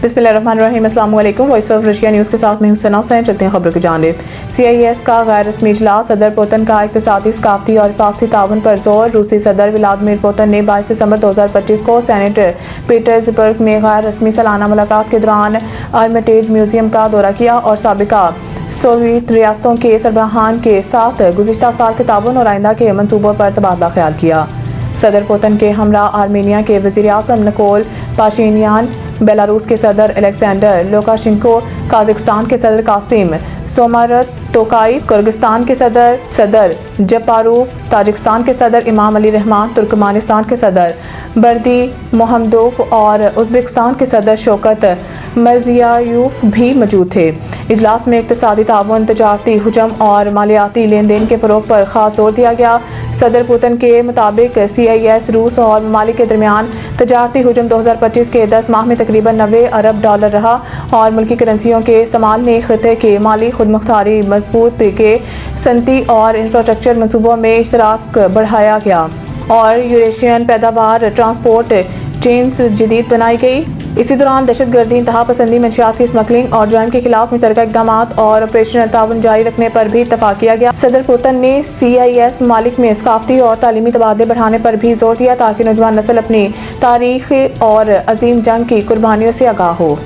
بسم اللہ الرحمن الرحیم۔ السلام علیکم۔ وائس آف رشیا نیوز کے ساتھ میں ہوں ثنا حسین۔ چلتے ہیں خبروں کی جانب۔ CIS کا غیر رسمی اجلاس۔ صدر پوتن کا اقتصادی، ثقافتی اور حفاظتی تعاون پر زور۔ روسی صدر ولادیمیر پوتن نے 22 دسمبر 2025 کو سینٹ پیٹرزبرگ میں غیر رسمی سالانہ ملاقات کے دوران ارمیٹیج میوزیم کا دورہ کیا اور سابقہ سوویت ریاستوں کے سربراہان کے ساتھ گزشتہ سال کے تعاون اور آئندہ کے منصوبوں پر تبادلہ خیال کیا۔ صدر پوتن کے ہمراہ آرمینیا کے وزیر اعظم نکول پاشینیان، بیلاروس کے صدر الیگزینڈر لوکاشنکو، قازقستان کے صدر قاسم سومارت توکائیف، کرغزستان کے صدر جپاروف، تاجکستان کے صدر امام علی رحمان، ترکمانستان کے صدر بردی محمدوف اور ازبکستان کے صدر شوکت مرزیایوف بھی موجود تھے۔ اجلاس میں اقتصادی تعاون، تجارتی حجم اور مالیاتی لین دین کے فروغ پر خاص زور دیا گیا۔ صدر پوتن کے مطابق CIS روس اور ممالک کے درمیان تجارتی حجم 2025 کے 10 ماہ میں تقریباً $90 ارب رہا اور ملکی کرنسیوں کے استعمال نے خطے کے مالی خود مختاری مضبوط کے صنعتی اور انفراسٹرکچر منصوبوں میں اشتراک بڑھایا گیا اور یوریشین پیداوار ٹرانسپورٹ چینز جدید بنائی گئی۔ اسی دوران دہشت گردی، انتہا پسندی، منشیات کی اسمگلنگ اور جرائم کے خلاف مشترکہ اقدامات اور آپریشنل تعاون جاری رکھنے پر بھی اتفاق کیا گیا۔ صدر پوتن نے CIS ممالک میں ثقافتی اور تعلیمی تبادلے بڑھانے پر بھی زور دیا تاکہ نوجوان نسل اپنی تاریخ اور عظیم جنگ کی قربانیوں سے آگاہ ہو۔